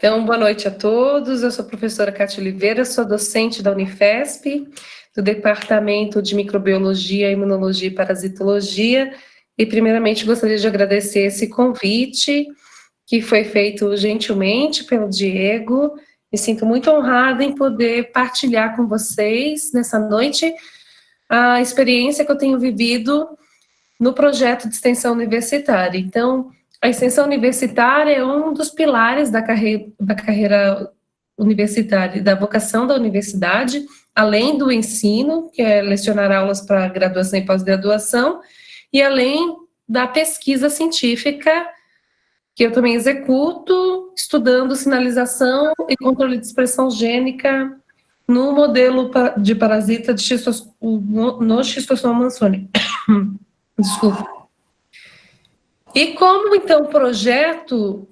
Então, boa noite a todos. Eu sou a professora Cátia Oliveira, sou docente da Unifesp, do Departamento de Microbiologia, Imunologia e Parasitologia, e primeiramente gostaria de agradecer esse convite que foi feito gentilmente pelo Diego. Me sinto muito honrada em poder partilhar com vocês nessa noite a experiência que eu tenho vivido no projeto de extensão universitária. Então, a extensão universitária é um dos pilares da carreira universitária, da vocação da universidade, além do ensino, que é lecionar aulas para graduação e pós-graduação, e além da pesquisa científica, que eu também executo, estudando sinalização e controle de expressão gênica no modelo de parasita de no Schistosoma mansoni. Desculpa. E como, então, projeto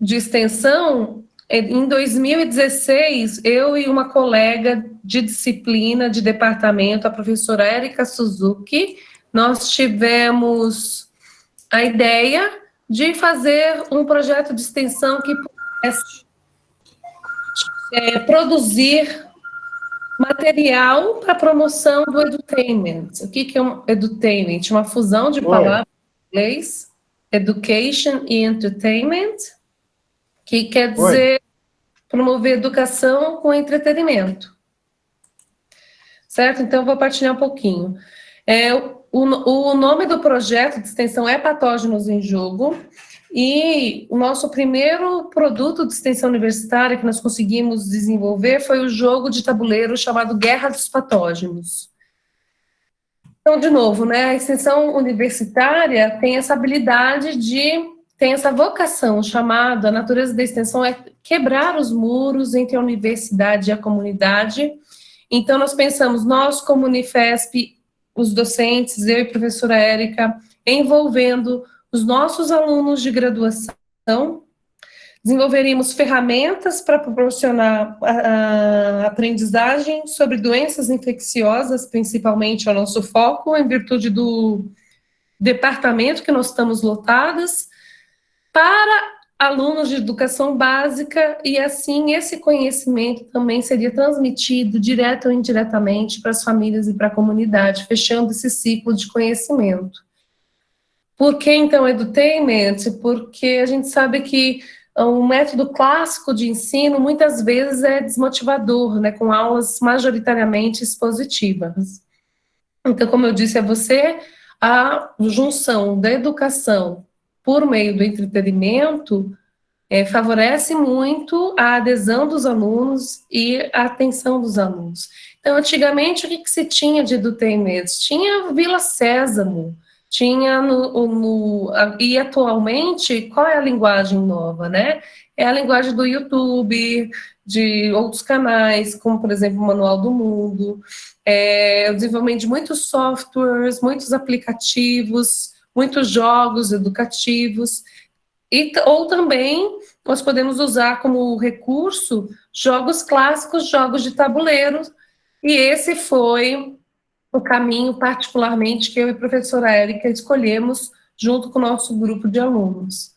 de extensão, em 2016, eu e uma colega de disciplina, de departamento, a professora Erika Suzuki, nós tivemos a ideia de fazer um projeto de extensão que pudesse produzir material para promoção do edutainment. O que é um edutainment? Uma fusão de palavras em inglês, education e entertainment, que quer dizer promover educação com entretenimento. Certo? Então, eu vou partilhar um pouquinho. O nome do projeto de extensão é Patógenos em Jogo, e o nosso primeiro produto de extensão universitária que nós conseguimos desenvolver foi o jogo de tabuleiro chamado Guerra dos Patógenos. Então, de novo, né, a extensão universitária tem essa habilidade tem essa vocação chamada, a natureza da extensão é quebrar os muros entre a universidade e a comunidade. Então, nós pensamos, nós como Unifesp, os docentes, eu e a professora Érica, envolvendo os nossos alunos de graduação, desenvolveríamos ferramentas para proporcionar a aprendizagem sobre doenças infecciosas, principalmente é o nosso foco, em virtude do departamento que nós estamos lotadas, para alunos de educação básica, e assim esse conhecimento também seria transmitido direto ou indiretamente para as famílias e para a comunidade, fechando esse ciclo de conhecimento. Por que, então, edutainment? Porque a gente sabe que um método clássico de ensino, muitas vezes, é desmotivador, né, com aulas majoritariamente expositivas. Então, como eu disse a você, a junção da educação por meio do entretenimento favorece muito a adesão dos alunos e a atenção dos alunos. Então, antigamente, o que se tinha de edutainment? Tinha Vila Sésamo, tinha e atualmente, qual é a linguagem nova, né? É a linguagem do YouTube, de outros canais, como, por exemplo, o Manual do Mundo, o desenvolvimento de muitos softwares, muitos aplicativos, muitos jogos educativos, ou também nós podemos usar como recurso jogos clássicos, jogos de tabuleiro, e esse foi o caminho, particularmente, que eu e a professora Érica escolhemos junto com o nosso grupo de alunos.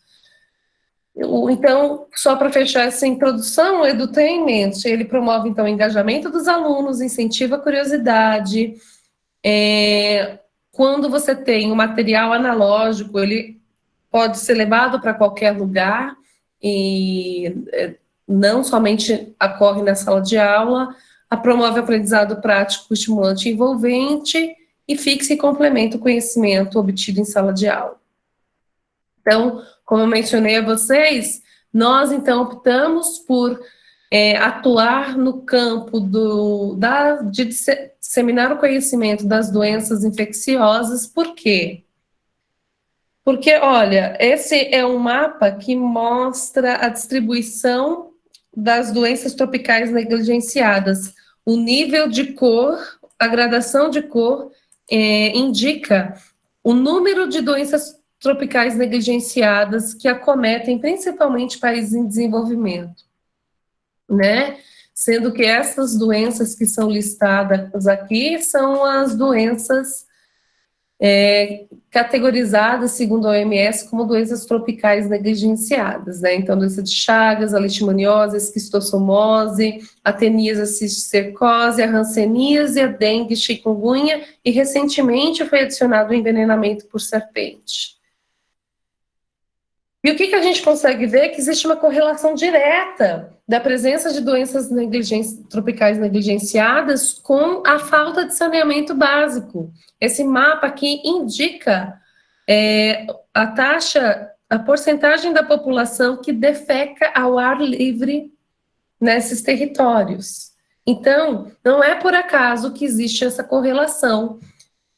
Então, só para fechar essa introdução, o edutainment, ele promove, então, o engajamento dos alunos, incentiva a curiosidade. Quando você tem um material analógico, ele pode ser levado para qualquer lugar, e não somente ocorre na sala de aula, promove aprendizado prático, estimulante e envolvente, e fixa e complementa o conhecimento obtido em sala de aula. Então, como eu mencionei a vocês, nós, então, optamos por atuar no campo de disseminar o conhecimento das doenças infecciosas. Por quê? Porque, olha, esse é um mapa que mostra a distribuição das doenças tropicais negligenciadas. O nível de cor, a gradação de cor, indica o número de doenças tropicais negligenciadas que acometem principalmente países em desenvolvimento, né? Sendo que essas doenças que são listadas aqui são as doenças categorizadas, segundo a OMS, como doenças tropicais negligenciadas, né? Então, doença de Chagas, a leishmaniose, a esquistossomose, a teníase, a cisticercose, a hanseníase, a dengue, chikungunya, e recentemente foi adicionado o envenenamento por serpente. E o que a gente consegue ver é que existe uma correlação direta da presença de doenças tropicais negligenciadas com a falta de saneamento básico. Esse mapa aqui indica a porcentagem da população que defeca ao ar livre nesses territórios. Então, não é por acaso que existe essa correlação.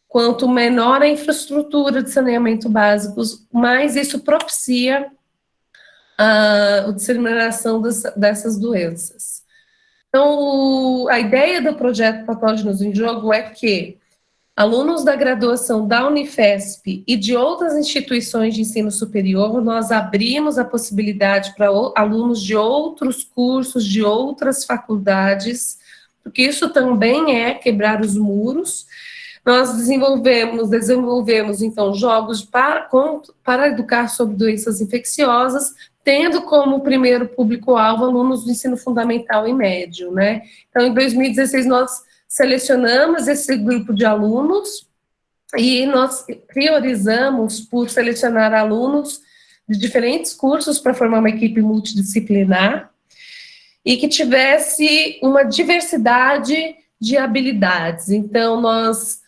Quanto menor a infraestrutura de saneamento básicos, mais isso propicia a disseminação dessas doenças. Então, a ideia do projeto Patógenos em Jogo é que alunos da graduação da Unifesp e de outras instituições de ensino superior, nós abrimos a possibilidade para alunos de outros cursos, de outras faculdades, porque isso também é quebrar os muros. Nós desenvolvemos então, jogos para educar sobre doenças infecciosas, tendo como primeiro público-alvo alunos do ensino fundamental e médio, né? Então, em 2016, nós selecionamos esse grupo de alunos e nós priorizamos por selecionar alunos de diferentes cursos para formar uma equipe multidisciplinar e que tivesse uma diversidade de habilidades. Então, nós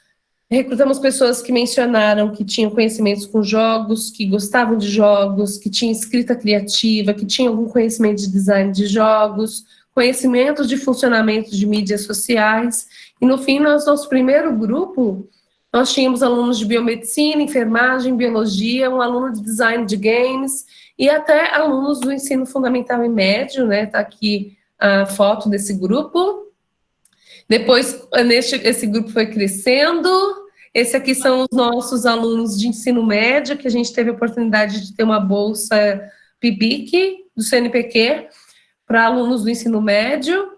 recrutamos pessoas que mencionaram que tinham conhecimentos com jogos, que gostavam de jogos, que tinham escrita criativa, que tinham algum conhecimento de design de jogos, conhecimento de funcionamento de mídias sociais. E, no fim, nosso primeiro grupo, nós tínhamos alunos de biomedicina, enfermagem, biologia, um aluno de design de games e até alunos do ensino fundamental e médio, né? Está aqui a foto desse grupo. Depois, esse grupo foi crescendo. Esse aqui são os nossos alunos de ensino médio, que a gente teve a oportunidade de ter uma bolsa PIBIC, do CNPq, para alunos do ensino médio.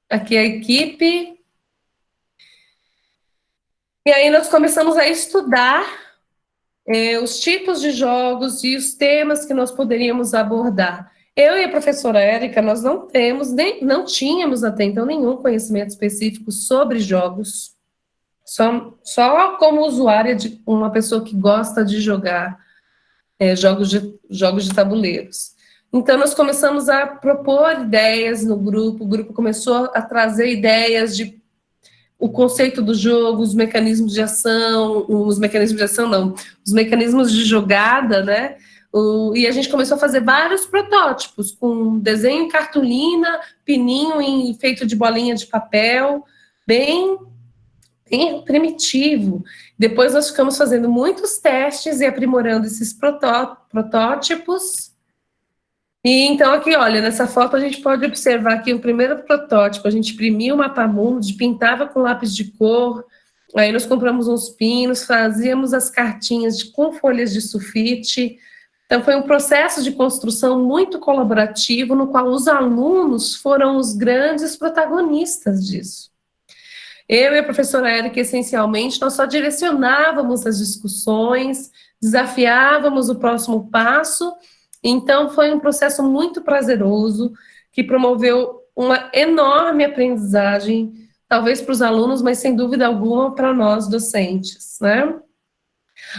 Aqui é a equipe. E aí nós começamos a estudar os tipos de jogos e os temas que nós poderíamos abordar. Eu e a professora Érica, nós não tínhamos até então nenhum conhecimento específico sobre jogos, só como usuária de uma pessoa que gosta de jogar jogos de tabuleiros. Então, nós começamos a propor ideias no grupo, o grupo começou a trazer ideias de o conceito do jogo, os mecanismos de ação, os mecanismos de jogada, né? E a gente começou a fazer vários protótipos, com desenho em cartolina, pininho feito de bolinha de papel, bem primitivo. Depois nós ficamos fazendo muitos testes e aprimorando esses protótipos. E então aqui, olha, nessa foto a gente pode observar aqui o primeiro protótipo, a gente imprimiu o mapa mundi, pintava com lápis de cor, aí nós compramos uns pinos, fazíamos as cartinhas com folhas de sulfite. Então foi um processo de construção muito colaborativo, no qual os alunos foram os grandes protagonistas disso. Eu e a professora Érica, essencialmente, nós só direcionávamos as discussões, desafiávamos o próximo passo. Então, foi um processo muito prazeroso, que promoveu uma enorme aprendizagem, talvez para os alunos, mas sem dúvida alguma para nós docentes, né?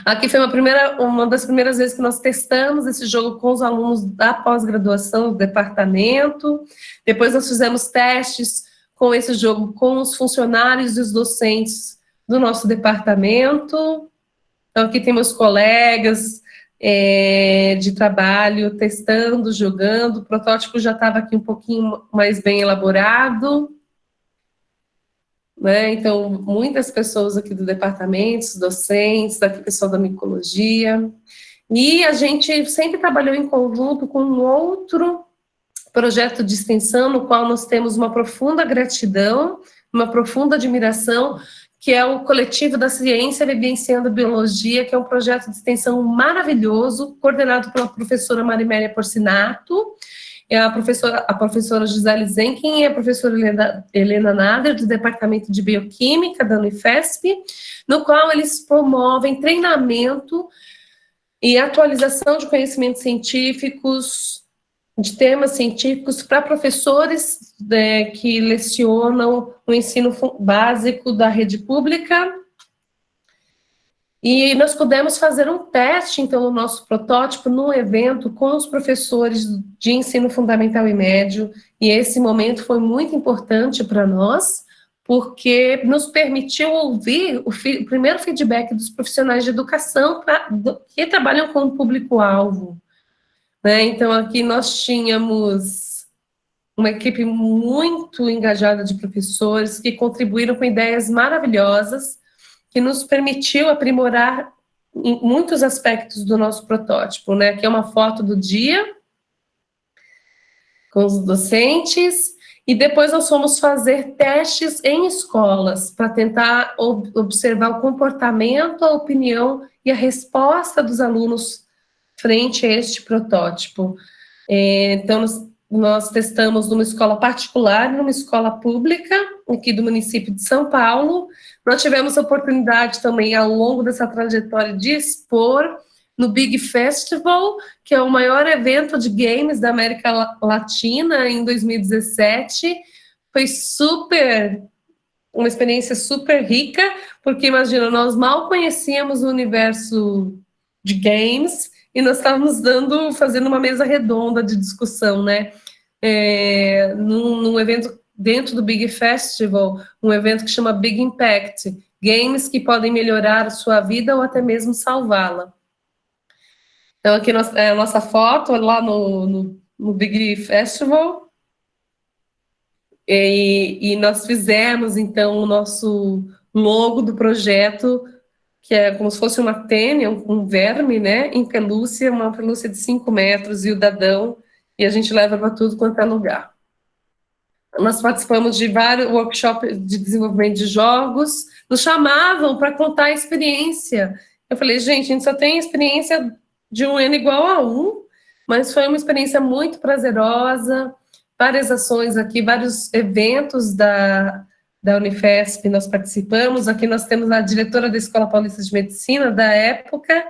Aqui foi uma das primeiras vezes que nós testamos esse jogo com os alunos da pós-graduação do departamento. Depois nós fizemos testes com esse jogo com os funcionários e os docentes do nosso departamento. Então, aqui tem meus colegas de trabalho testando, jogando. O protótipo já estava aqui um pouquinho mais bem elaborado, né? Então, muitas pessoas aqui do departamento, os docentes, aqui pessoal da micologia. E a gente sempre trabalhou em conjunto com um outro projeto de extensão, no qual nós temos uma profunda gratidão, uma profunda admiração, que é o Coletivo da Ciência Vivenciando Biologia, que é um projeto de extensão maravilhoso, coordenado pela professora Marimélia Porcinato, é a professora Gisele Zenkin e a professora Helena Nader, do Departamento de Bioquímica da Unifesp, no qual eles promovem treinamento e atualização de conhecimentos científicos, de temas científicos para professores que lecionam o ensino básico da rede pública. E nós pudemos fazer um teste, então, do nosso protótipo num evento com os professores de ensino fundamental e médio, e esse momento foi muito importante para nós, porque nos permitiu ouvir o primeiro feedback dos profissionais de educação que trabalham com o público-alvo. Né? Então, aqui nós tínhamos uma equipe muito engajada de professores que contribuíram com ideias maravilhosas, que nos permitiu aprimorar em muitos aspectos do nosso protótipo, né? Aqui é uma foto do dia com os docentes, e depois nós fomos fazer testes em escolas para tentar observar o comportamento, a opinião e a resposta dos alunos frente a este protótipo. Então, nós testamos numa escola particular e numa escola pública, aqui do município de São Paulo. Nós tivemos a oportunidade também, ao longo dessa trajetória, de expor no Big Festival, que é o maior evento de games da América Latina, em 2017. Foi uma experiência super rica, porque, imagina, nós mal conhecíamos o universo de games, e nós estávamos fazendo uma mesa redonda de discussão, né? Num evento dentro do Big Festival, um evento que chama Big Impact, games que podem melhorar a sua vida ou até mesmo salvá-la. Então, aqui é a nossa foto lá no Big Festival, e nós fizemos, então, o nosso logo do projeto, que é como se fosse uma tênia, um verme, né, em pelúcia, uma pelúcia de 5 metros, e o dadão, e a gente leva para tudo quanto é lugar. Nós participamos de vários workshops de desenvolvimento de jogos, nos chamavam para contar a experiência. Eu falei, gente, a gente só tem experiência de 1n igual a 1, mas foi uma experiência muito prazerosa, várias ações aqui, vários eventos da Unifesp nós participamos. Aqui nós temos a diretora da Escola Paulista de Medicina da época,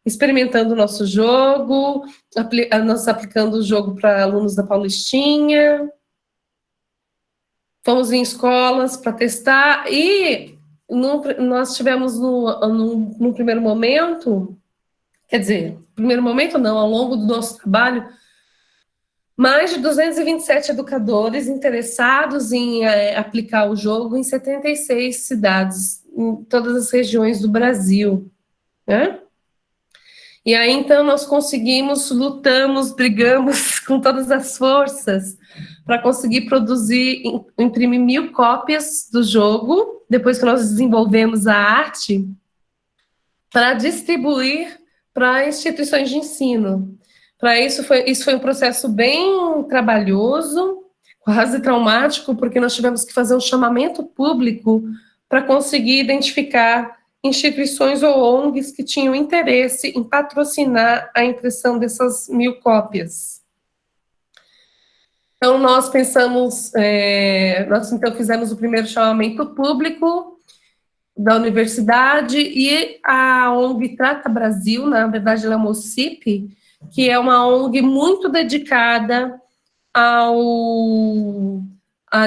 experimentando o nosso jogo, nós aplicando o jogo para alunos da Paulistinha. Fomos em escolas para testar, e nós tivemos no primeiro momento, quer dizer, primeiro momento não, ao longo do nosso trabalho, mais de 227 educadores interessados em aplicar o jogo em 76 cidades, em todas as regiões do Brasil, né? E aí, então, nós conseguimos, lutamos, brigamos com todas as forças para conseguir produzir, imprimir 1000 cópias do jogo, depois que nós desenvolvemos a arte, para distribuir para instituições de ensino. Para isso foi um processo bem trabalhoso, quase traumático, porque nós tivemos que fazer um chamamento público para conseguir identificar instituições ou ONGs que tinham interesse em patrocinar a impressão dessas 1000 cópias. Então, nós pensamos, nós então fizemos o primeiro chamamento público da universidade, e a ONG Trata Brasil, na verdade ela é uma OCIP, que é uma ONG muito dedicada à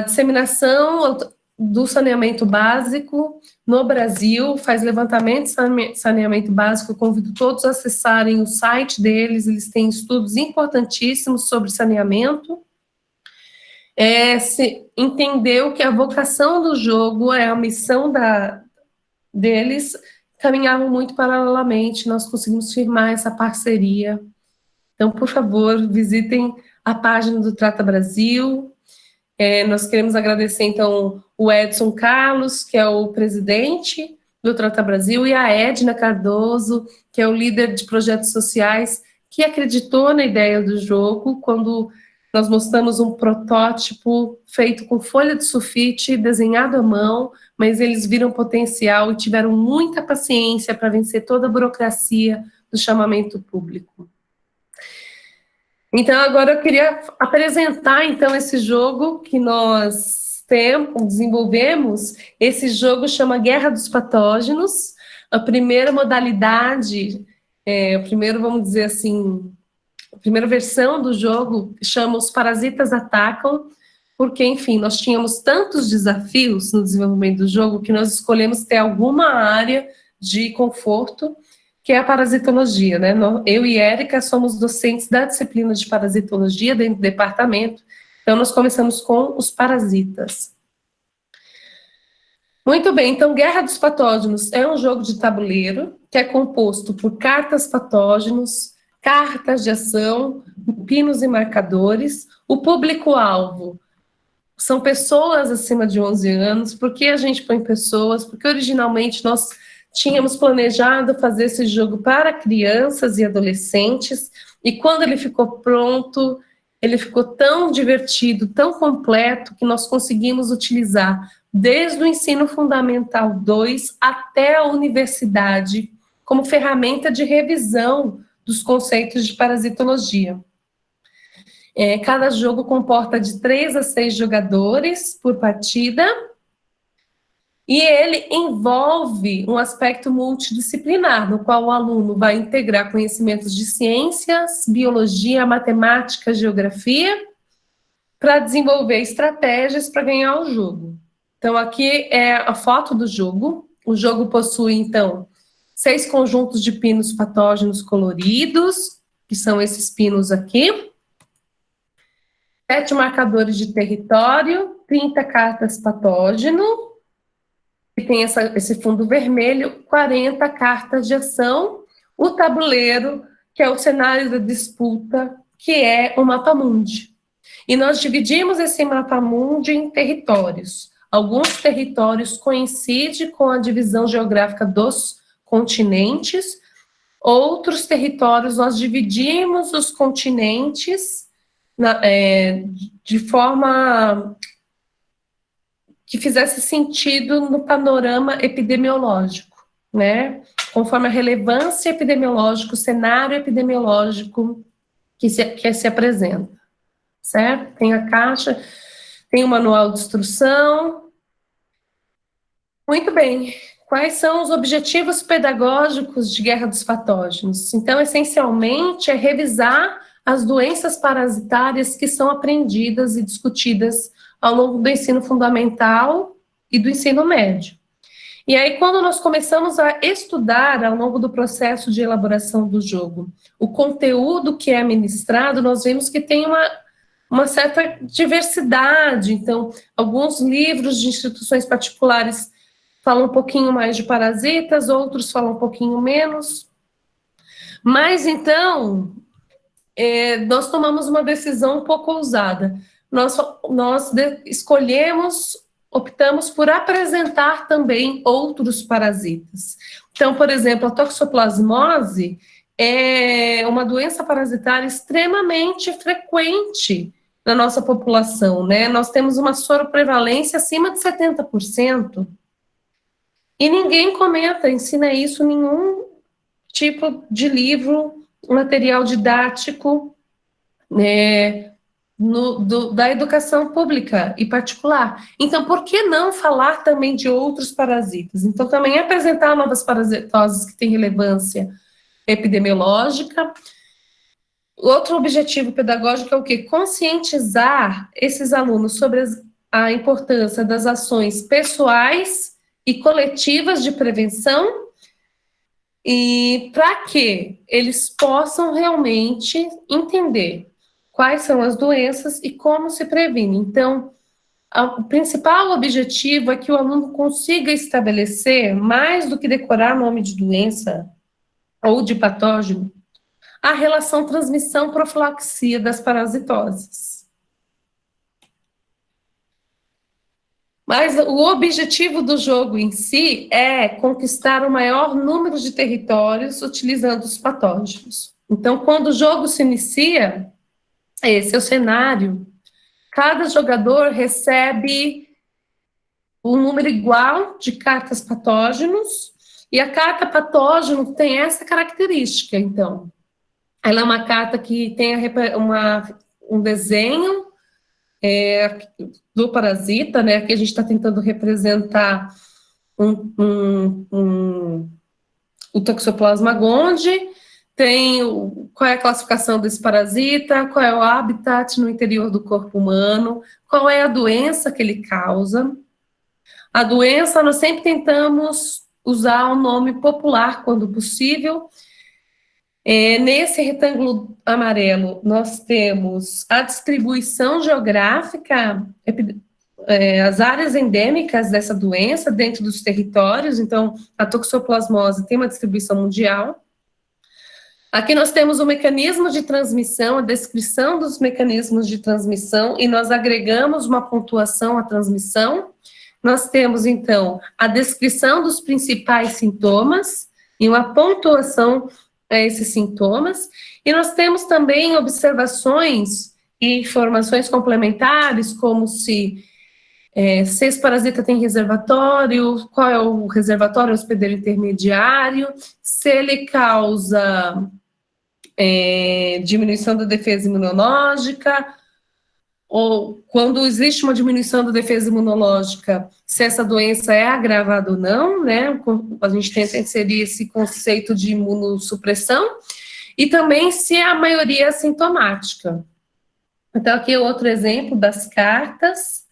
disseminação do saneamento básico no Brasil, faz levantamento de saneamento básico. Eu convido todos a acessarem o site deles, eles têm estudos importantíssimos sobre saneamento. Se entendeu que a vocação do jogo é a missão deles, caminhavam muito paralelamente, nós conseguimos firmar essa parceria. Então, por favor, visitem a página do Trata Brasil. Nós queremos agradecer, então, o Edson Carlos, que é o presidente do Trata Brasil, e a Edna Cardoso, que é o líder de projetos sociais, que acreditou na ideia do jogo quando nós mostramos um protótipo feito com folha de sulfite, desenhado à mão, mas eles viram potencial e tiveram muita paciência para vencer toda a burocracia do chamamento público. Então, agora eu queria apresentar, então, esse jogo que nós desenvolvemos. Esse jogo chama Guerra dos Patógenos. A primeira modalidade, o primeiro, vamos dizer assim, a primeira versão do jogo chama Os Parasitas Atacam, porque, enfim, nós tínhamos tantos desafios no desenvolvimento do jogo que nós escolhemos ter alguma área de conforto, que é a parasitologia, né? Eu e Érica somos docentes da disciplina de parasitologia dentro do departamento, então nós começamos com os parasitas. Muito bem, então Guerra dos Patógenos é um jogo de tabuleiro que é composto por cartas patógenos, cartas de ação, pinos e marcadores. O público-alvo são pessoas acima de 11 anos. Por que a gente põe pessoas? Porque originalmente nós tínhamos planejado fazer esse jogo para crianças e adolescentes, e quando ele ficou pronto, ele ficou tão divertido, tão completo, que nós conseguimos utilizar desde o ensino fundamental 2 até a universidade como ferramenta de revisão dos conceitos de parasitologia. Cada jogo comporta de 3 a 6 jogadores por partida, e ele envolve um aspecto multidisciplinar, no qual o aluno vai integrar conhecimentos de ciências, biologia, matemática, geografia, para desenvolver estratégias para ganhar o jogo. Então, aqui é a foto do jogo. O jogo possui, então, 6 conjuntos de pinos patógenos coloridos, que são esses pinos aqui, 7 marcadores de território, 30 cartas patógeno, que tem esse fundo vermelho, 40 cartas de ação, o tabuleiro, que é o cenário da disputa, que é o mapa mundi. E nós dividimos esse mapa mundi em territórios. Alguns territórios coincidem com a divisão geográfica dos continentes, outros territórios nós dividimos os continentes de forma que fizesse sentido no panorama epidemiológico, né? Conforme a relevância epidemiológica, o cenário epidemiológico que se apresenta, certo? Tem a caixa, tem o manual de instrução. Muito bem. Quais são os objetivos pedagógicos de Guerra dos Patógenos? Então, essencialmente, é revisar as doenças parasitárias que são aprendidas e discutidas ao longo do ensino fundamental e do ensino médio. E aí, quando nós começamos a estudar, ao longo do processo de elaboração do jogo, o conteúdo que é ministrado, nós vimos que tem uma certa diversidade. Então, alguns livros de instituições particulares falam um pouquinho mais de parasitas, outros falam um pouquinho menos. Mas, então, nós tomamos uma decisão um pouco ousada. Nós optamos por apresentar também outros parasitas. Então, por exemplo, a toxoplasmose é uma doença parasitária extremamente frequente na nossa população, né? Nós temos uma soroprevalência acima de 70%. E ninguém comenta, ensina isso em nenhum tipo de livro, material didático, né, da educação pública e particular. Então, por que não falar também de outros parasitas? Então, também apresentar novas parasitoses que têm relevância epidemiológica. Outro objetivo pedagógico é o quê? Conscientizar esses alunos sobre a importância das ações pessoais e coletivas de prevenção, e para que eles possam realmente entender quais são as doenças e como se previne. Então, o principal objetivo é que o aluno consiga estabelecer, mais do que decorar nome de doença ou de patógeno, a relação transmissão-profilaxia das parasitoses. Mas o objetivo do jogo em si é conquistar o maior número de territórios utilizando os patógenos. Então, quando o jogo se inicia, esse é o cenário. Cada jogador recebe um número igual de cartas patógenos, e a carta patógeno tem essa característica, então. Ela é uma carta que tem um desenho do parasita, né? Aqui a gente está tentando representar o Toxoplasma gondii, tem qual é a classificação desse parasita, qual é o habitat no interior do corpo humano, qual é a doença que ele causa. A doença, nós sempre tentamos usar o nome popular quando possível. Nesse retângulo amarelo, nós temos a distribuição geográfica, as áreas endêmicas dessa doença dentro dos territórios. Então, a toxoplasmose tem uma distribuição mundial. Aqui nós temos o mecanismo de transmissão, a descrição dos mecanismos de transmissão, e nós agregamos uma pontuação à transmissão. Nós temos, então, a descrição dos principais sintomas e uma pontuação a esses sintomas. E nós temos também observações e informações complementares, como se esse parasita tem reservatório, qual é o reservatório hospedeiro intermediário, se ele causa diminuição da defesa imunológica, ou quando existe uma diminuição da defesa imunológica, se essa doença é agravada ou não, né? A gente tenta inserir esse conceito de imunossupressão, e também se a maioria é assintomática. Então, aqui é outro exemplo das cartas,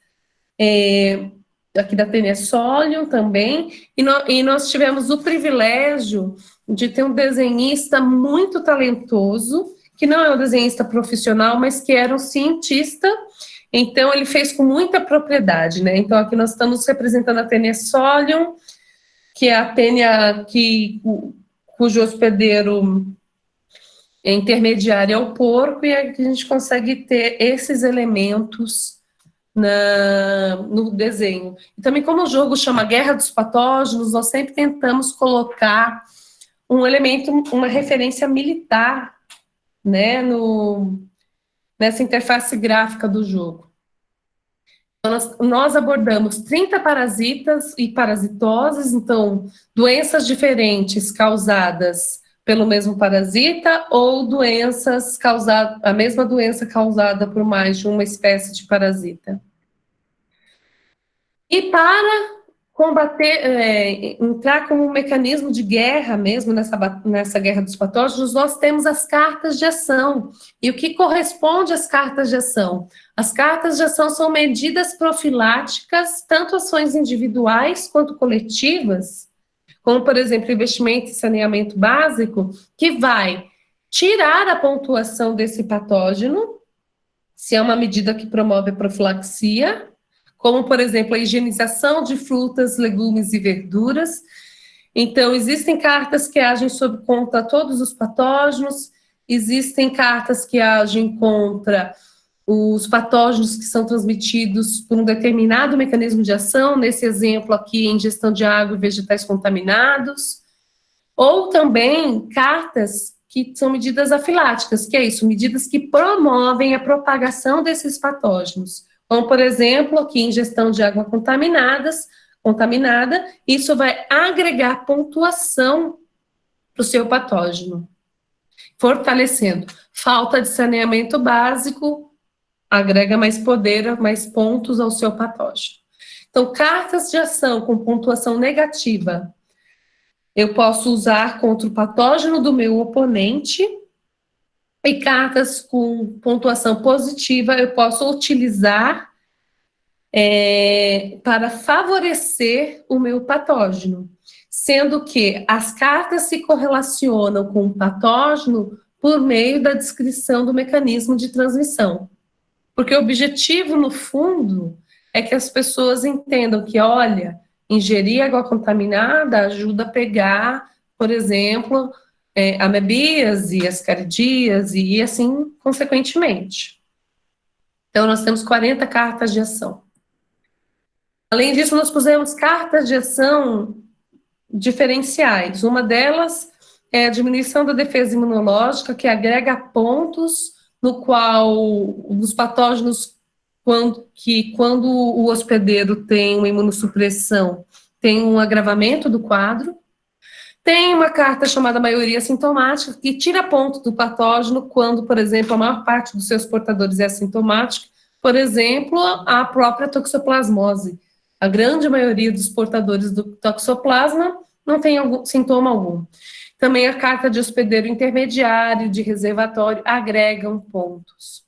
aqui da Tênia Solium também, e nós tivemos o privilégio de ter um desenhista muito talentoso, que não é um desenhista profissional, mas que era um cientista. Então, ele fez com muita propriedade, né? Então, aqui nós estamos representando a Tênia Solium, que é a tênia cujo hospedeiro intermediário é o porco, e aqui a gente consegue ter esses elementos no desenho. E também, como o jogo chama Guerra dos Patógenos, nós sempre tentamos colocar um elemento, uma referência militar, né, nessa interface gráfica do jogo. Então, nós abordamos 30 parasitas e parasitoses, então, doenças diferentes causadas pelo mesmo parasita, ou a mesma doença causada por mais de uma espécie de parasita. E para combater, entrar como um mecanismo de guerra mesmo nessa guerra dos patógenos, nós temos as cartas de ação. E o que corresponde às cartas de ação? As cartas de ação são medidas profiláticas, tanto ações individuais quanto coletivas, como, por exemplo, investimento em saneamento básico, que vai tirar a pontuação desse patógeno, se é uma medida que promove a profilaxia, como, por exemplo, a higienização de frutas, legumes e verduras. Então, existem cartas que agem contra todos os patógenos, existem cartas que agem contra os patógenos que são transmitidos por um determinado mecanismo de ação, nesse exemplo aqui, ingestão de água e vegetais contaminados, ou também cartas que são medidas afiláticas, que é isso, medidas que promovem a propagação desses patógenos. Como, por exemplo, aqui, ingestão de água contaminada, isso vai agregar pontuação para o seu patógeno, fortalecendo. Falta de saneamento básico, agrega mais poder, mais pontos ao seu patógeno. Então, cartas de ação com pontuação negativa, eu posso usar contra o patógeno do meu oponente, e cartas com pontuação positiva eu posso utilizar para favorecer o meu patógeno, sendo que as cartas se correlacionam com o patógeno por meio da descrição do mecanismo de transmissão. Porque o objetivo, no fundo, é que as pessoas entendam que, olha, ingerir água contaminada ajuda a pegar, por exemplo, amebíase, ascaridíase e assim, consequentemente. Então, nós temos 40 cartas de ação. Além disso, nós pusemos cartas de ação diferenciais. Uma delas é a diminuição da defesa imunológica, que agrega pontos no qual os patógenos, quando o hospedeiro tem uma imunossupressão, tem um agravamento do quadro. Tem uma carta chamada maioria sintomática, que tira ponto do patógeno quando, por exemplo, a maior parte dos seus portadores é assintomática. Por exemplo, a própria toxoplasmose. A grande maioria dos portadores do toxoplasma não tem sintoma algum. Também a carta de hospedeiro intermediário, de reservatório, agregam pontos.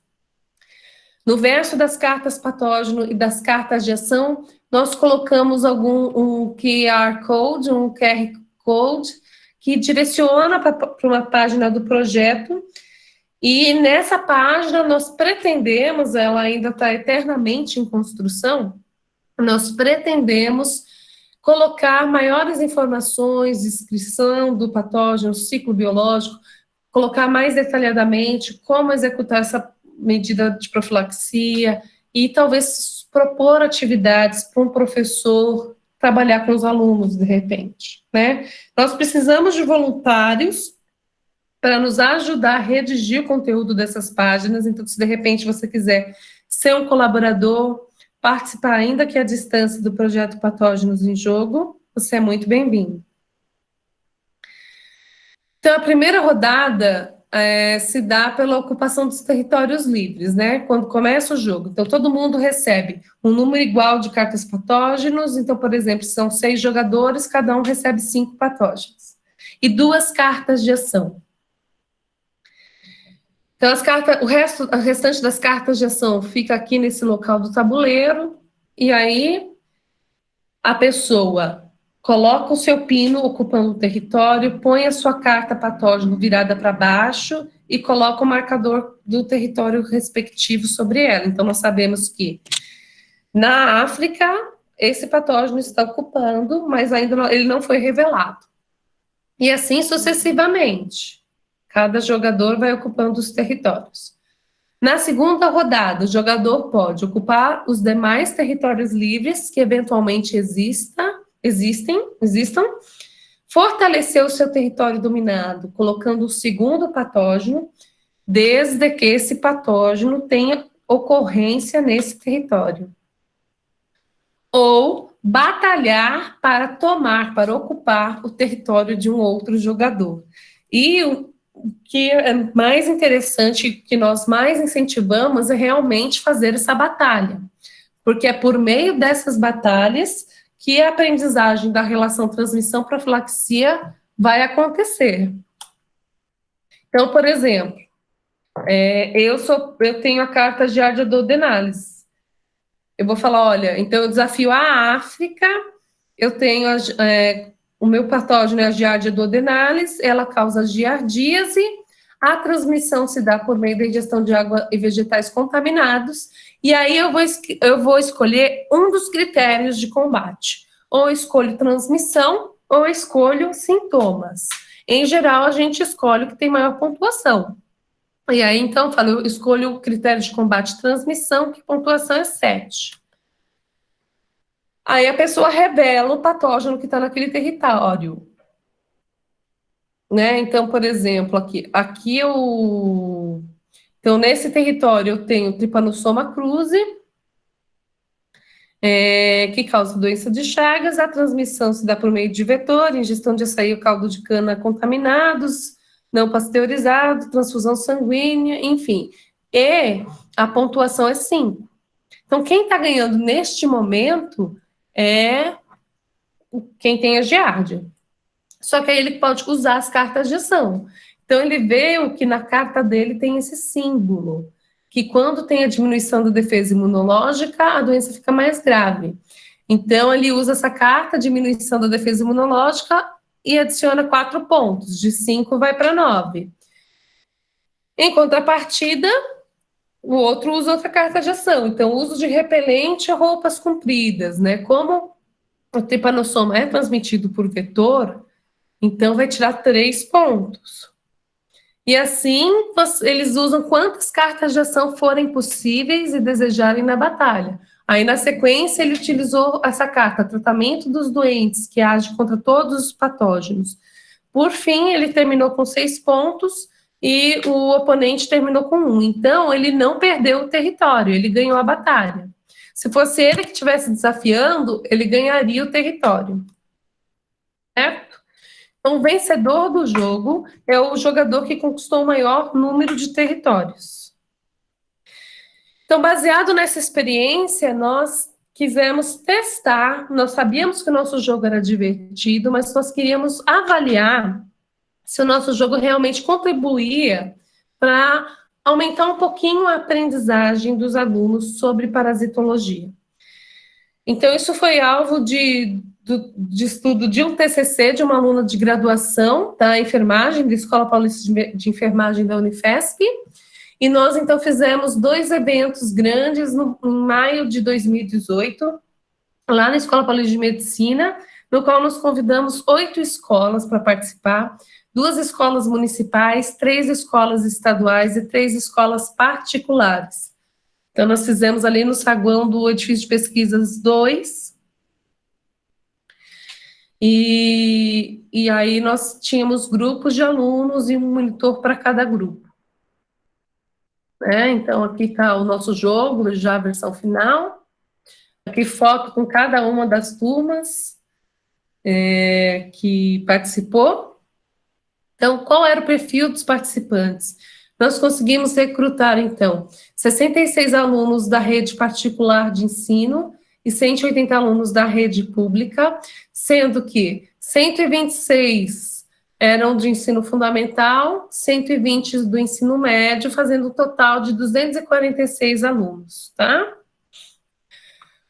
No verso das cartas patógeno e das cartas de ação, nós colocamos um QR Code, um QR Code, que direciona para uma página do projeto, e nessa página nós pretendemos, ela ainda está eternamente em construção, nós pretendemos colocar maiores informações, descrição do patógeno, ciclo biológico, colocar mais detalhadamente como executar essa medida de profilaxia e talvez propor atividades para um professor trabalhar com os alunos, de repente, né? Nós precisamos de voluntários para nos ajudar a redigir o conteúdo dessas páginas. Então, se de repente você quiser ser um colaborador, participar ainda que à distância do projeto Patógenos em Jogo, você é muito bem-vindo. Então, a primeira rodada se dá pela ocupação dos territórios livres, né? Quando começa o jogo. Então, todo mundo recebe um número igual de cartas patógenos. Então, por exemplo, são 6 jogadores, cada um recebe 5 patógenos. E 2 cartas de ação. Então, o restante das cartas de ação fica aqui nesse local do tabuleiro. E aí, a pessoa coloca o seu pino ocupando o território, põe a sua carta patógeno virada para baixo e coloca o marcador do território respectivo sobre ela. Então, nós sabemos que na África, esse patógeno está ocupando, mas ainda ele não foi revelado. E assim sucessivamente. Cada jogador vai ocupando os territórios. Na segunda rodada, o jogador pode ocupar os demais territórios livres que eventualmente existam, fortalecer o seu território dominado, colocando o segundo patógeno, desde que esse patógeno tenha ocorrência nesse território. Ou batalhar para ocupar o território de um outro jogador. E o que é mais interessante, que nós mais incentivamos, é realmente fazer essa batalha. Porque é por meio dessas batalhas que a aprendizagem da relação transmissão-profilaxia vai acontecer. Então, por exemplo, eu tenho a carta Giardia duodenalis. Eu vou falar, olha, então eu desafio a África, eu tenho o meu patógeno é a Giardia duodenalis, ela causa giardíase, a transmissão se dá por meio da ingestão de água e vegetais contaminados, e aí eu vou escolher um dos critérios de combate. Ou eu escolho transmissão, ou eu escolho sintomas. Em geral, a gente escolhe o que tem maior pontuação. E aí, então, eu escolho o critério de combate transmissão, que pontuação é 7. Aí a pessoa revela o patógeno que está naquele território. Né? Então, por exemplo, então, nesse território eu tenho Trypanosoma cruzi, que causa doença de Chagas. A transmissão se dá por meio de vetor, ingestão de açaí ou caldo de cana contaminados, não pasteurizado, transfusão sanguínea, enfim. E a pontuação é 5. Então, quem está ganhando neste momento é quem tem a giardia. Só que aí ele pode usar as cartas de ação. Então, ele vê o que na carta dele tem esse símbolo, que quando tem a diminuição da defesa imunológica, a doença fica mais grave. Então, ele usa essa carta, diminuição da defesa imunológica, e adiciona 4 pontos. De 5 vai para 9. Em contrapartida, o outro usa outra carta de ação. Então, uso de repelente a roupas compridas, né? Como o trypanosoma é transmitido por vetor, então vai tirar 3 pontos. E assim, eles usam quantas cartas de ação forem possíveis e desejarem na batalha. Aí, na sequência, ele utilizou essa carta, tratamento dos doentes, que age contra todos os patógenos. Por fim, ele terminou com 6 pontos e o oponente terminou com 1. Então, ele não perdeu o território, ele ganhou a batalha. Se fosse ele que estivesse desafiando, ele ganharia o território. Certo? Então, o vencedor do jogo é o jogador que conquistou o maior número de territórios. Então, baseado nessa experiência, nós quisemos testar, nós sabíamos que o nosso jogo era divertido, mas nós queríamos avaliar se o nosso jogo realmente contribuía para aumentar um pouquinho a aprendizagem dos alunos sobre parasitologia. Então, isso foi alvo de estudo de um TCC de uma aluna de graduação da enfermagem, da Escola Paulista de Enfermagem da Unifesp, e nós, então, fizemos 2 eventos grandes em maio de 2018, lá na Escola Paulista de Medicina, no qual nós convidamos 8 escolas para participar, 2 escolas municipais, 3 escolas estaduais e 3 escolas particulares. Então, nós fizemos ali no saguão do edifício de pesquisas 2, e aí nós tínhamos grupos de alunos e um monitor para cada grupo. Então, aqui está o nosso jogo, já a versão final. Aqui foto com cada uma das turmas que participou. Então, qual era o perfil dos participantes? Nós conseguimos recrutar, então, 66 alunos da rede particular de ensino e 180 alunos da rede pública, sendo que 126 eram de ensino fundamental, 120 do ensino médio, fazendo um total de 246 alunos, tá?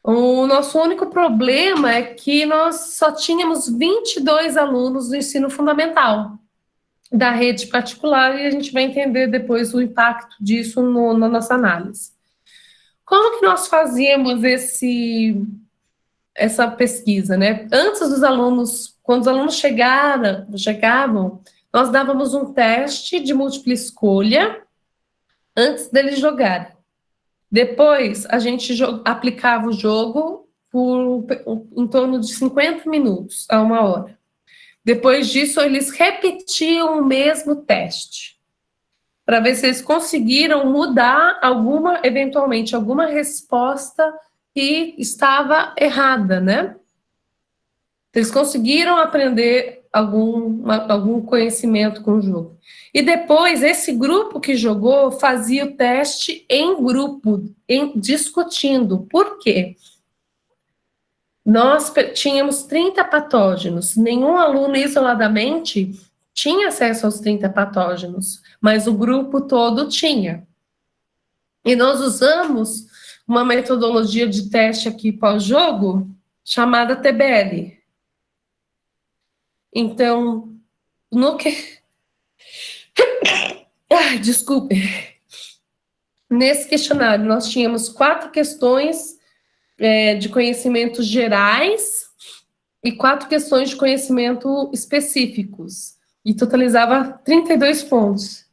O nosso único problema é que nós só tínhamos 22 alunos do ensino fundamental da rede particular, e a gente vai entender depois o impacto disso na nossa análise. Como que nós fazíamos essa pesquisa, né? Antes dos alunos, quando os alunos chegavam, nós dávamos um teste de múltipla escolha antes deles jogarem. Depois, a gente aplicava o jogo por em torno de 50 minutos a 1 hora. Depois disso, eles repetiam o mesmo teste, para ver se eles conseguiram mudar eventualmente, alguma resposta que estava errada, Eles conseguiram aprender algum conhecimento com o jogo. E depois, esse grupo que jogou fazia o teste em grupo, discutindo. Por quê? Nós tínhamos 30 patógenos, nenhum aluno isoladamente tinha acesso aos 30 patógenos, mas o grupo todo tinha. E nós usamos uma metodologia de teste aqui pós-jogo, chamada TBL. Então, desculpe. Nesse questionário, nós tínhamos 4 questões de conhecimentos gerais e 4 questões de conhecimento específicos, e totalizava 32 pontos.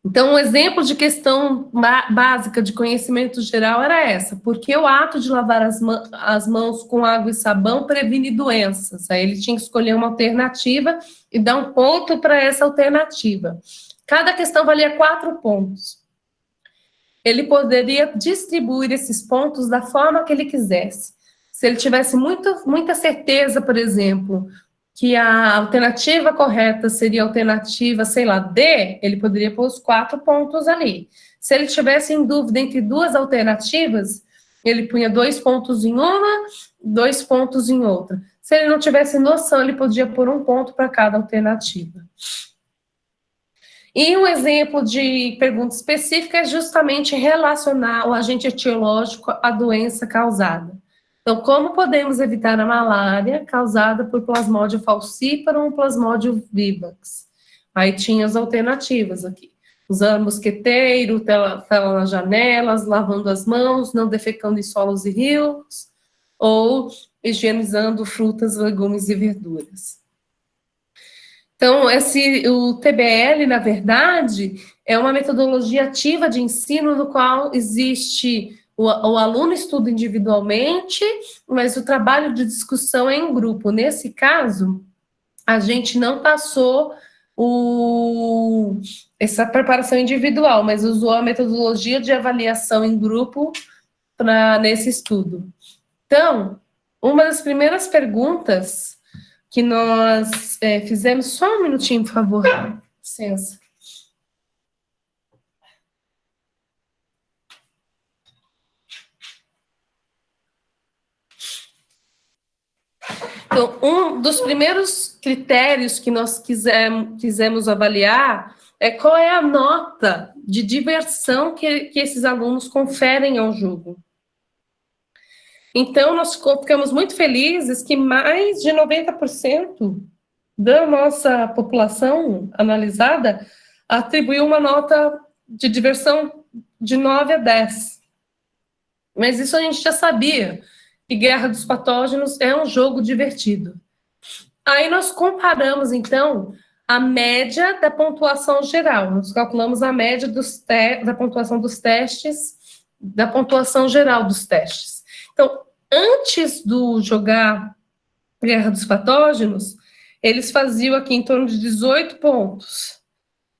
Então, um exemplo de questão básica de conhecimento geral era essa: porque o ato de lavar as mãos com água e sabão previne doenças? Aí ele tinha que escolher uma alternativa e dar um ponto para essa alternativa. Cada questão valia 4 pontos. Ele poderia distribuir esses pontos da forma que ele quisesse. Se ele tivesse muita certeza, por exemplo, que a alternativa correta seria a alternativa, sei lá, D, ele poderia pôr os 4 pontos ali. Se ele tivesse em dúvida entre 2 alternativas, ele punha 2 pontos em uma, 2 pontos em outra. Se ele não tivesse noção, ele podia pôr 1 ponto para cada alternativa. E um exemplo de pergunta específica é justamente relacionar o agente etiológico à doença causada. Então, como podemos evitar a malária causada por Plasmodium falciparum ou Plasmodium vivax? Aí tinha as alternativas aqui: usando mosqueteiro, tela nas janelas, lavando as mãos, não defecando em solos e rios, ou higienizando frutas, legumes e verduras. Então, o TBL, na verdade, é uma metodologia ativa de ensino no qual existe o aluno estuda individualmente, mas o trabalho de discussão é em grupo. Nesse caso, a gente não passou essa preparação individual, mas usou a metodologia de avaliação em grupo nesse estudo. Então, uma das primeiras perguntas que nós fizemos, só um minutinho, por favor, licença. Então, um dos primeiros critérios que nós quisemos avaliar é qual é a nota de diversão que esses alunos conferem ao jogo. Então, nós ficamos muito felizes que mais de 90% da nossa população analisada atribuiu uma nota de diversão de 9 a 10. Mas isso a gente já sabia, que Guerra dos Patógenos é um jogo divertido. Aí nós comparamos, então, a média da pontuação geral. Nós calculamos a média da pontuação dos testes, da pontuação geral dos testes. Então, antes do jogar Guerra dos Patógenos, eles faziam aqui em torno de 18 pontos.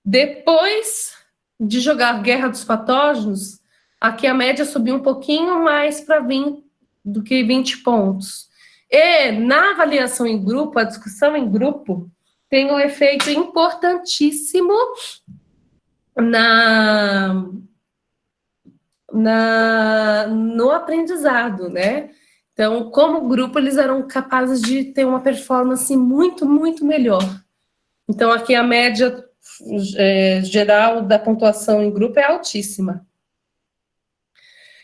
Depois de jogar Guerra dos Patógenos, aqui a média subiu um pouquinho mais para 20 do que 20 pontos. E na avaliação em grupo, a discussão em grupo tem um efeito importantíssimo no aprendizado, né? Então, como grupo, eles eram capazes de ter uma performance muito, muito melhor. Então, aqui a média geral da pontuação em grupo é altíssima.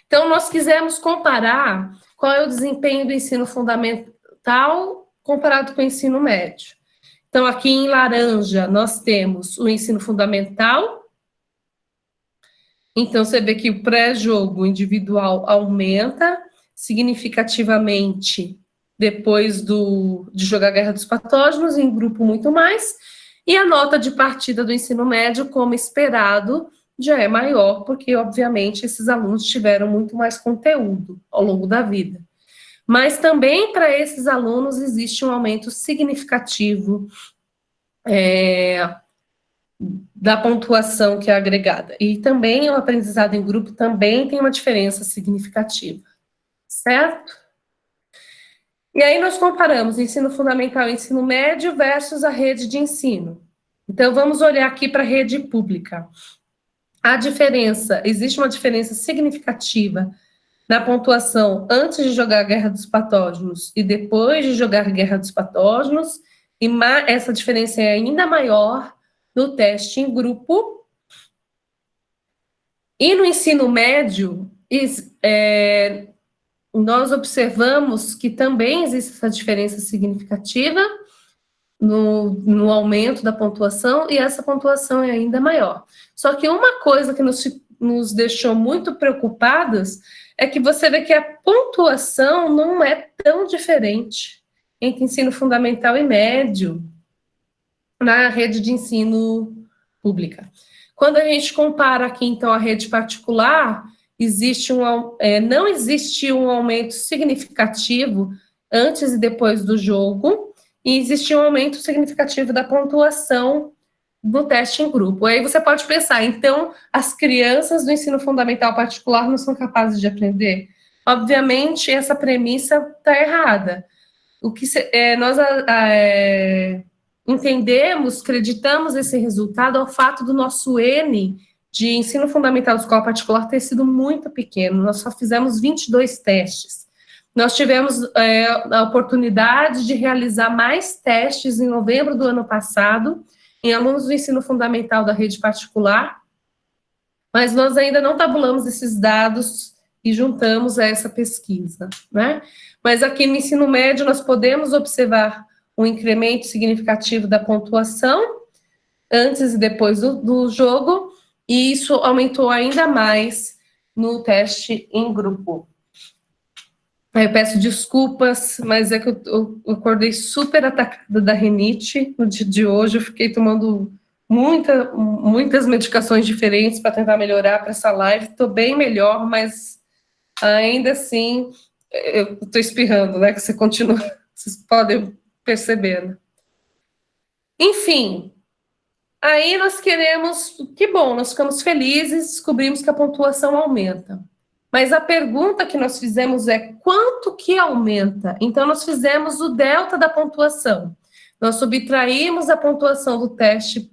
Então, nós quisemos comparar qual é o desempenho do ensino fundamental comparado com o ensino médio. Então, aqui em laranja, nós temos o ensino fundamental. Então, você vê que o pré-jogo individual aumenta significativamente depois de jogar Guerra dos Patógenos, em grupo muito mais, e a nota de partida do ensino médio, como esperado, já é maior, porque, obviamente, esses alunos tiveram muito mais conteúdo ao longo da vida. Mas também para esses alunos existe um aumento significativo da pontuação que é agregada. E também o aprendizado em grupo também tem uma diferença significativa, certo? E aí nós comparamos ensino fundamental e ensino médio versus a rede de ensino. Então, vamos olhar aqui para a rede pública. Existe uma diferença significativa na pontuação antes de jogar a Guerra dos Patógenos e depois de jogar a Guerra dos Patógenos, e essa diferença é ainda maior no teste em grupo. E no ensino médio, nós observamos que também existe essa diferença significativa no aumento da pontuação, e essa pontuação é ainda maior. Só que uma coisa que nos deixou muito preocupadas é que você vê que a pontuação não é tão diferente entre ensino fundamental e médio na rede de ensino pública. Quando a gente compara aqui, então, a rede particular, não existe um aumento significativo antes e depois do jogo, e existe um aumento significativo da pontuação do teste em grupo. Aí você pode pensar, então, as crianças do ensino fundamental particular não são capazes de aprender? Obviamente, essa premissa está errada. O que nós entendemos, acreditamos esse resultado ao fato do nosso N de ensino fundamental de escola particular ter sido muito pequeno. Nós só fizemos 22 testes. Nós tivemos a oportunidade de realizar mais testes em novembro do ano passado, em alunos do ensino fundamental da rede particular, mas nós ainda não tabulamos esses dados e juntamos a essa pesquisa, né? Mas aqui no ensino médio nós podemos observar um incremento significativo da pontuação antes e depois do jogo, e isso aumentou ainda mais no teste em grupo. Eu peço desculpas, mas é que eu acordei super atacada da rinite no dia de hoje. Eu fiquei tomando muitas medicações diferentes para tentar melhorar para essa live. Estou bem melhor, mas ainda assim eu estou espirrando, né? Que você continua, vocês podem perceber. Né? Enfim, aí nós queremos, que bom, nós ficamos felizes, descobrimos que a pontuação aumenta. Mas a pergunta que nós fizemos é quanto que aumenta? Então, nós fizemos o delta da pontuação. Nós subtraímos a pontuação do teste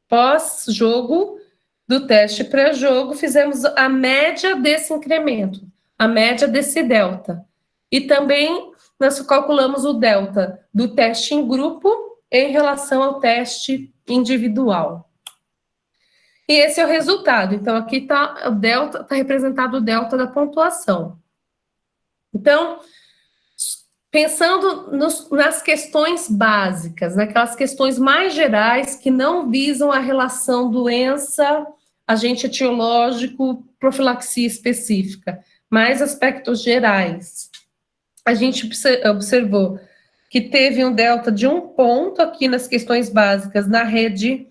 pós-jogo, do teste pré-jogo, fizemos a média desse incremento, a média desse delta. E também nós calculamos o delta do teste em grupo em relação ao teste individual. E esse é o resultado. Então, aqui está o delta, está representado o delta da pontuação. Então, pensando nas questões básicas, naquelas questões mais gerais que não visam a relação doença, agente etiológico, profilaxia específica, mas aspectos gerais. A gente observou que teve um delta de 1 ponto aqui nas questões básicas na rede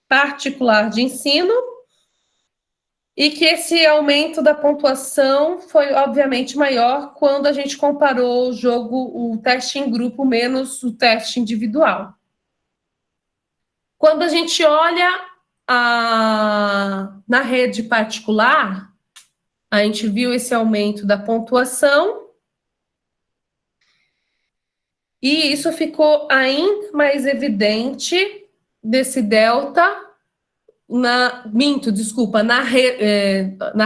particular de ensino, e que esse aumento da pontuação foi, obviamente, maior quando a gente comparou o teste em grupo menos o teste individual. Quando a gente olha na rede particular, a gente viu esse aumento da pontuação, e isso ficou ainda mais evidente desse delta na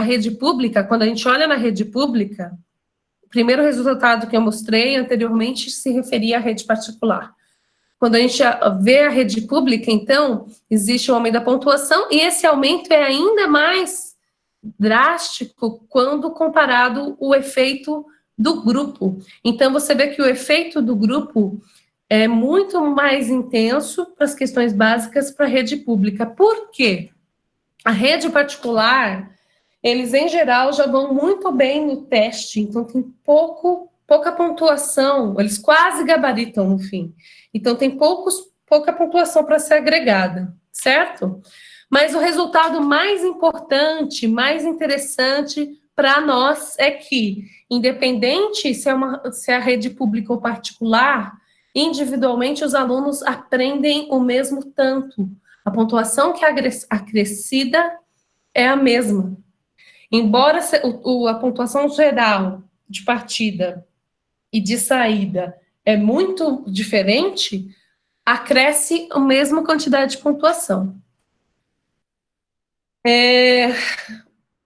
rede pública. Quando a gente olha na rede pública, o primeiro resultado que eu mostrei anteriormente se referia à rede particular. Quando a gente vê a rede pública, então, existe o aumento da pontuação, e esse aumento é ainda mais drástico quando comparado o efeito do grupo. Então, você vê que o efeito do grupo é muito mais intenso para as questões básicas para a rede pública. Por quê? A rede particular, eles, em geral, já vão muito bem no teste, então tem pouca pontuação, eles quase gabaritam no fim. Então, tem pouca pontuação para ser agregada, certo? Mas o resultado mais importante, mais interessante para nós é que, independente se é a rede pública ou particular, individualmente os alunos aprendem o mesmo tanto. A pontuação que é acrescida é a mesma. Embora a pontuação geral de partida e de saída é muito diferente, acresce a mesma quantidade de pontuação.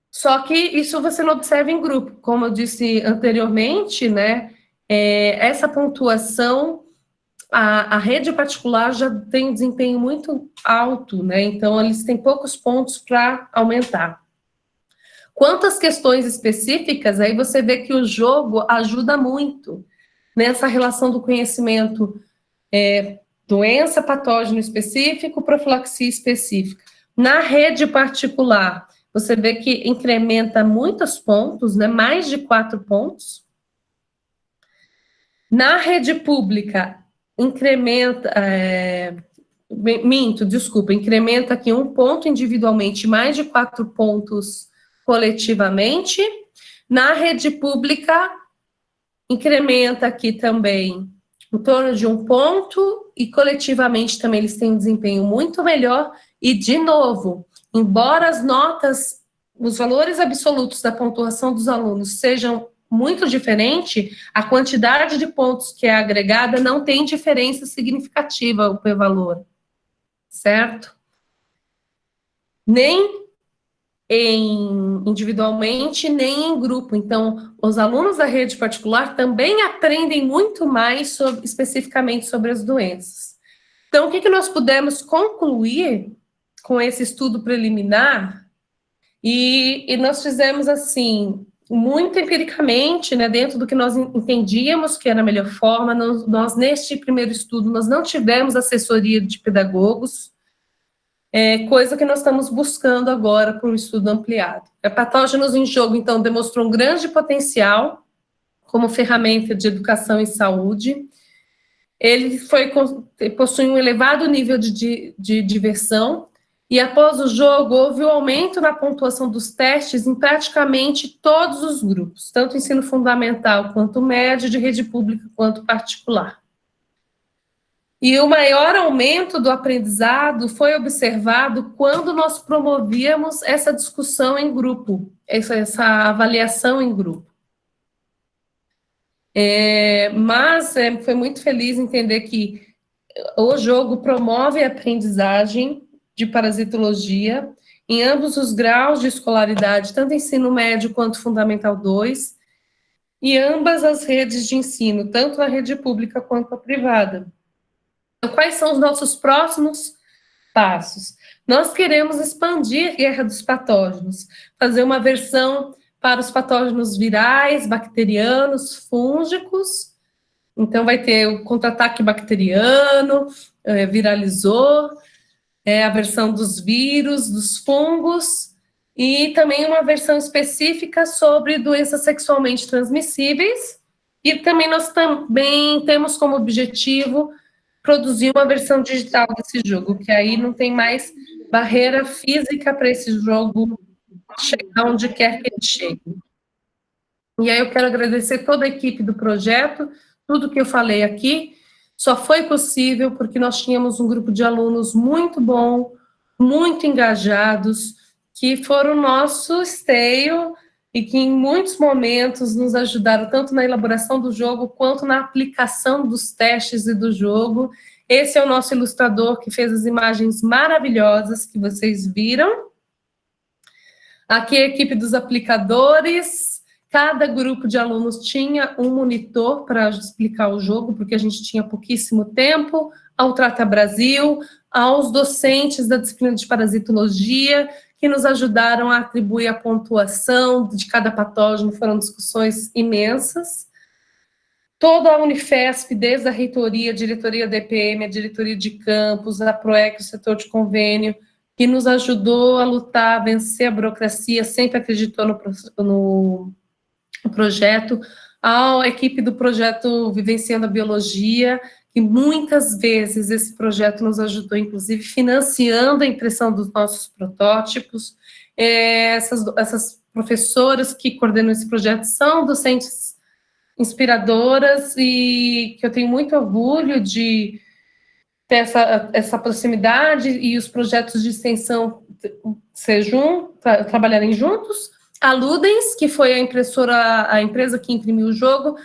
Só que isso você não observa em grupo. Como eu disse anteriormente, né, essa pontuação, a rede particular já tem um desempenho muito alto, né, então eles têm poucos pontos para aumentar. Quanto às questões específicas, aí você vê que o jogo ajuda muito nessa relação do conhecimento, doença, patógeno específico, profilaxia específica. Na rede particular, você vê que incrementa muitos pontos, né, mais de 4 pontos. Na rede pública, incrementa aqui 1 ponto individualmente, mais de 4 pontos coletivamente. Na rede pública, incrementa aqui também em torno de 1 ponto, e coletivamente também eles têm um desempenho muito melhor. E, de novo, embora as notas, os valores absolutos da pontuação dos alunos sejam muito diferentes, a quantidade de pontos que é agregada não tem diferença significativa o p-valor, certo? Nem individualmente, nem em grupo. Então, os alunos da rede particular também aprendem muito mais especificamente sobre as doenças. Então, o que nós pudemos concluir com esse estudo preliminar? E nós fizemos assim, muito empiricamente, né, dentro do que nós entendíamos que era a melhor forma. Nós, neste primeiro estudo, nós não tivemos assessoria de pedagogos, coisa que nós estamos buscando agora para um estudo ampliado. Patógenos em Jogo, então, demonstrou um grande potencial como ferramenta de educação e saúde. Ele possui um elevado nível de diversão, e após o jogo houve um aumento na pontuação dos testes em praticamente todos os grupos, tanto ensino fundamental quanto médio, de rede pública quanto particular. E o maior aumento do aprendizado foi observado quando nós promovíamos essa discussão em grupo, essa avaliação em grupo. Mas foi muito feliz entender que o jogo promove a aprendizagem de parasitologia em ambos os graus de escolaridade, tanto ensino médio quanto fundamental 2, e ambas as redes de ensino, tanto a rede pública quanto a privada. Então, quais são os nossos próximos passos? Nós queremos expandir a guerra dos patógenos, fazer uma versão para os patógenos virais, bacterianos, fúngicos. Então, vai ter o contra-ataque bacteriano, viralizou, a versão dos vírus, dos fungos, e também uma versão específica sobre doenças sexualmente transmissíveis. E também nós também temos como objetivo produzir uma versão digital desse jogo, que aí não tem mais barreira física para esse jogo chegar onde quer que ele chegue. E aí eu quero agradecer toda a equipe do projeto, tudo que eu falei aqui só foi possível porque nós tínhamos um grupo de alunos muito bom, muito engajados, que foram o nosso esteio e que em muitos momentos nos ajudaram tanto na elaboração do jogo quanto na aplicação dos testes e do jogo. Esse é o nosso ilustrador que fez as imagens maravilhosas que vocês viram. Aqui a equipe dos aplicadores. Cada grupo de alunos tinha um monitor para explicar o jogo, porque a gente tinha pouquíssimo tempo, ao Trata Brasil, aos docentes da disciplina de parasitologia, que nos ajudaram a atribuir a pontuação de cada patógeno, foram discussões imensas. Toda a Unifesp, desde a reitoria, a diretoria da EPM, a diretoria de campus, a PROEC, o setor de convênio, que nos ajudou a lutar, a vencer a burocracia, sempre acreditou no projeto, a equipe do projeto Vivenciando a Biologia, que muitas vezes esse projeto nos ajudou, inclusive, financiando a impressão dos nossos protótipos. Essas professoras que coordenam esse projeto são docentes inspiradoras e que eu tenho muito orgulho de ter essa proximidade e os projetos de extensão trabalharem juntos. A Ludens, que foi a empresa que imprimiu o jogo,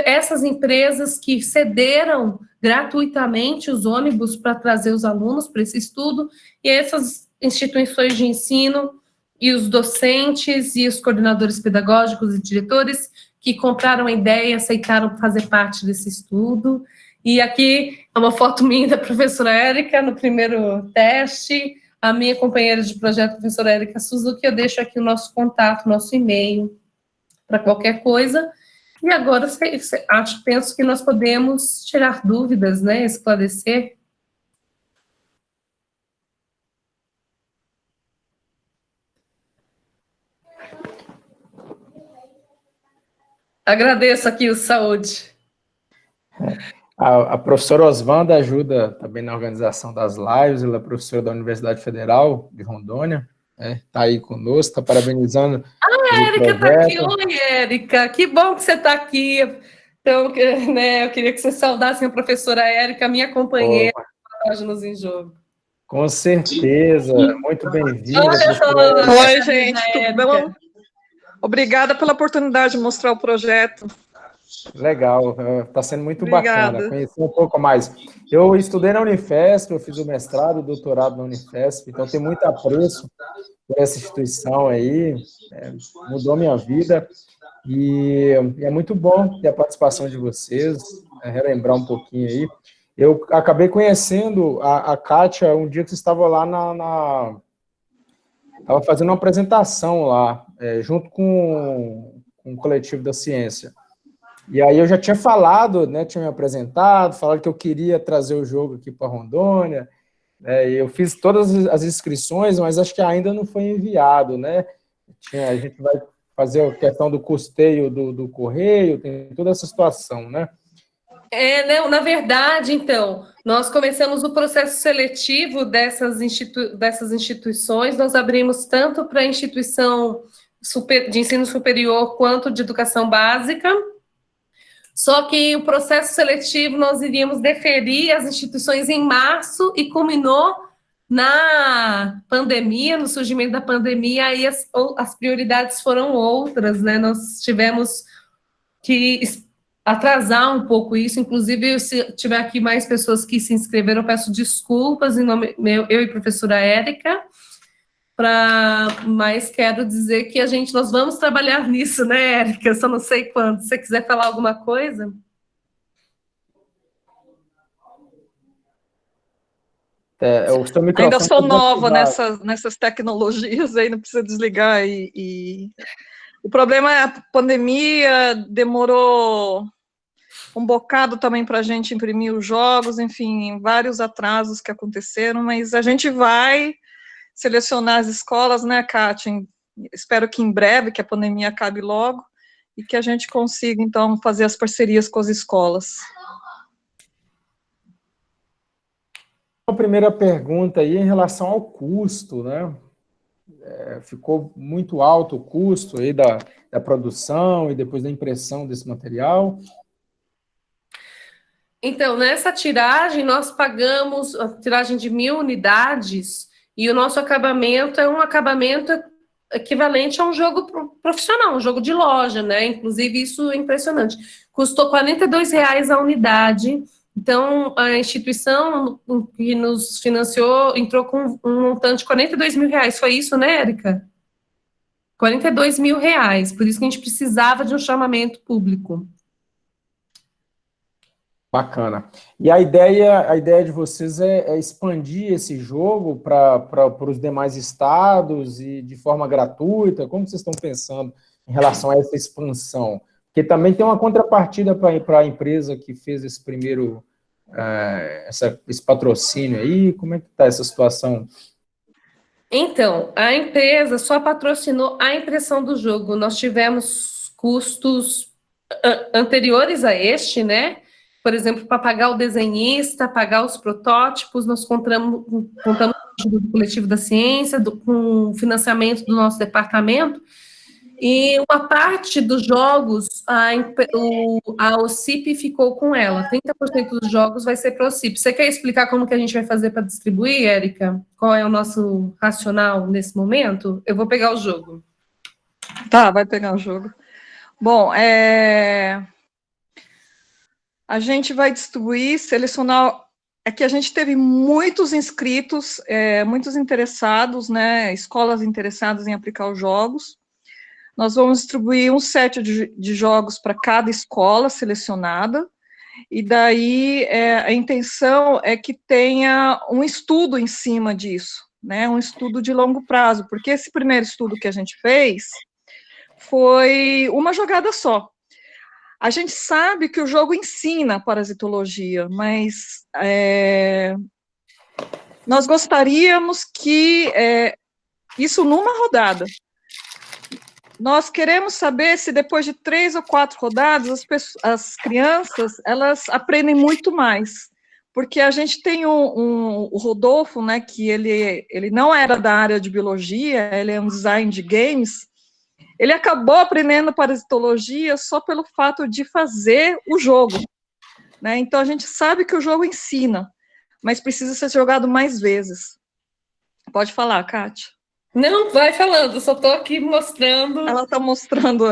essas empresas que cederam gratuitamente os ônibus para trazer os alunos para esse estudo, e essas instituições de ensino, e os docentes, e os coordenadores pedagógicos e diretores, que compraram a ideia e aceitaram fazer parte desse estudo. E aqui é uma foto minha da professora Érica, no primeiro teste, a minha companheira de projeto, professora Érica Suzuki, eu deixo aqui o nosso contato, nosso e-mail, para qualquer coisa. E agora, penso que nós podemos tirar dúvidas, né, esclarecer. Agradeço aqui o Saúde. A professora Oswanda ajuda também na organização das lives, ela é professora da Universidade Federal de Rondônia, está aí conosco, está parabenizando. A Érica está aqui. Oi, Érica, que bom que você está aqui. Então, né, eu queria que você saudasse a professora Érica, minha companheira, Patógenos em Jogo. Com certeza, muito bem-vinda. Oi, gente, tudo bom? Obrigada pela oportunidade de mostrar o projeto. Legal, está sendo muito bacana, conhecer um pouco mais. Eu estudei na Unifesp, eu fiz o mestrado e doutorado na Unifesp, então tenho muito apreço por essa instituição aí, mudou minha vida, e é muito bom ter a participação de vocês, relembrar um pouquinho aí. Eu acabei conhecendo a Kátia um dia que você estava lá estava fazendo uma apresentação lá, junto com o Coletivo da Ciência. E aí eu já tinha falado, né, tinha me apresentado, falado que eu queria trazer o jogo aqui para Rondônia, eu fiz todas as inscrições, mas acho que ainda não foi enviado, né? A gente vai fazer a questão do custeio do correio, tem toda essa situação, né? Na verdade, então, nós começamos o processo seletivo dessas instituições, nós abrimos tanto para a instituição de ensino superior quanto de educação básica. Só que o processo seletivo nós iríamos deferir as instituições em março e culminou na pandemia, no surgimento da pandemia, aí as prioridades foram outras, né? Nós tivemos que atrasar um pouco isso, inclusive se tiver aqui mais pessoas que se inscreveram, eu peço desculpas em nome meu, eu e a professora Érica, mas quero dizer que nós vamos trabalhar nisso, né, Érica? Eu só não sei quando. Se você quiser falar alguma coisa? O seu microfone ainda sou nova nessas tecnologias aí, não precisa desligar. O problema é a pandemia, demorou um bocado também para a gente imprimir os jogos, enfim, vários atrasos que aconteceram, mas a gente vai selecionar as escolas, né, Kátia? Espero que em breve, que a pandemia acabe logo, e que a gente consiga, então, fazer as parcerias com as escolas. A primeira pergunta aí em relação ao custo, né? Ficou muito alto o custo aí da produção e depois da impressão desse material. Então, nessa tiragem, nós pagamos a tiragem de 1.000 unidades e o nosso acabamento é um acabamento equivalente a um jogo profissional, um jogo de loja, né? Inclusive, isso é impressionante. Custou R$ 42,00 a unidade. Então, a instituição que nos financiou entrou com um montante de R$ 42.000. Foi isso, né, Érica? R$ 42.000. Por isso que a gente precisava de um chamamento público. Bacana. E a ideia de vocês é expandir esse jogo para os demais estados e de forma gratuita? Como vocês estão pensando em relação a essa expansão? Porque também tem uma contrapartida para a empresa que fez esse primeiro, esse patrocínio aí. Como é que está essa situação? Então, a empresa só patrocinou a impressão do jogo. Nós tivemos custos anteriores a este, né? Por exemplo, para pagar o desenhista, pagar os protótipos, nós contamos com a ajuda do Coletivo da Ciência, com o financiamento do nosso departamento, e uma parte dos jogos, a OCIP ficou com ela. 30% dos jogos vai ser para a OCIP. Você quer explicar como que a gente vai fazer para distribuir, Érica? Qual é o nosso racional nesse momento? Eu vou pegar o jogo. Tá, vai pegar o jogo. Bom, a gente vai distribuir, selecionar. É que a gente teve muitos inscritos, muitos interessados, né? Escolas interessadas em aplicar os jogos. Nós vamos distribuir um set de jogos para cada escola selecionada, e daí a intenção é que tenha um estudo em cima disso, né? Um estudo de longo prazo, porque esse primeiro estudo que a gente fez foi uma jogada só. A gente sabe que o jogo ensina parasitologia, mas nós gostaríamos que isso numa rodada. Nós queremos saber se depois de 3 ou 4 rodadas, as crianças, elas aprendem muito mais. Porque a gente tem o Rodolfo, né, que ele não era da área de biologia, ele é um design de games. Ele acabou aprendendo parasitologia só pelo fato de fazer o jogo, né? Então, a gente sabe que o jogo ensina, mas precisa ser jogado mais vezes. Pode falar, Kátia. Não, vai falando, só estou aqui mostrando. Ela está mostrando,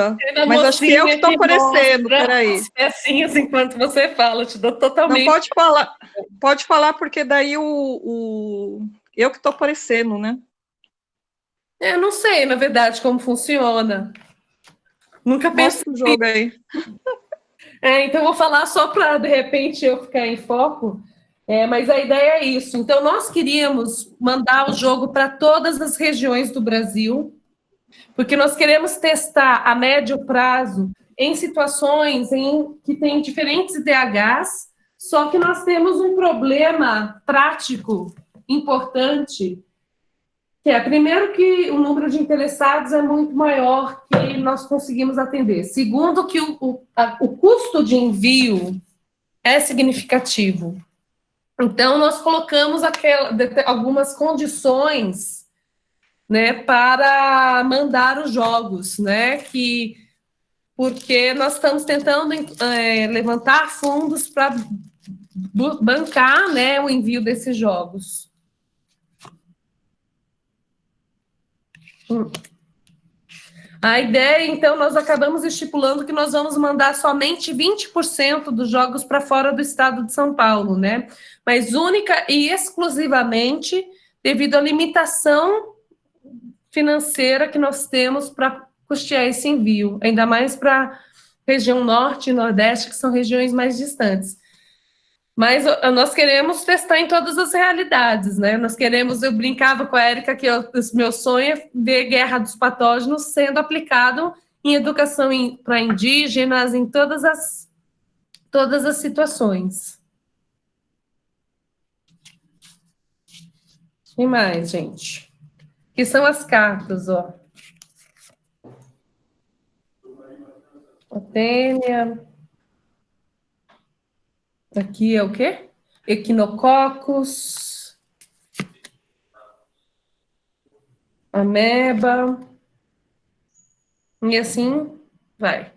mas acho que eu que estou aparecendo, peraí. As pecinhas enquanto você fala, te dou totalmente. Não, pode falar, porque daí eu que estou aparecendo, né? Eu não sei, na verdade, como funciona. Nunca pensei. Mostra o jogo aí. Então, eu vou falar só para, de repente, eu ficar em foco. Mas a ideia é isso. Então, nós queríamos mandar o jogo para todas as regiões do Brasil, porque nós queremos testar a médio prazo em situações em que tem diferentes IDHs, só que nós temos um problema prático importante, que é, primeiro, que o número de interessados é muito maior que nós conseguimos atender. Segundo, que o custo de envio é significativo. Então, nós colocamos algumas condições, né, para mandar os jogos, né, que, porque nós estamos tentando levantar fundos para bancar, né, o envio desses jogos. A ideia, então, nós acabamos estipulando que nós vamos mandar somente 20% dos jogos para fora do estado de São Paulo, né? Mas única e exclusivamente devido à limitação financeira que nós temos para custear esse envio, ainda mais para a região norte e nordeste, que são regiões mais distantes. Mas nós queremos testar em todas as realidades, né? Eu brincava com a Érica que o meu sonho é ver Guerra dos Patógenos sendo aplicado em educação para indígenas, em todas as situações. E mais, gente? Que são as cartas, ó. Atênia. Aqui é o quê? Equinococos. Ameba. E assim vai.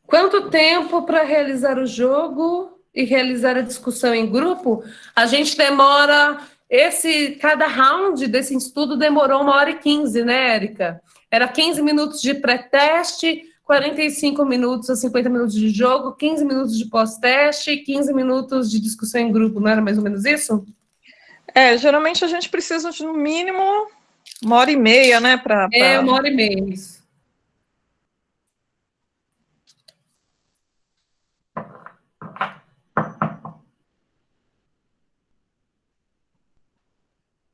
Quanto tempo para realizar o jogo e realizar a discussão em grupo? A gente demora... Cada round desse estudo demorou 1h15, né, Érica? Era 15 minutos de pré-teste, 45 minutos a 50 minutos de jogo, 15 minutos de pós-teste e 15 minutos de discussão em grupo, não era mais ou menos isso? Geralmente a gente precisa de no mínimo 1h30, né? 1h30, isso.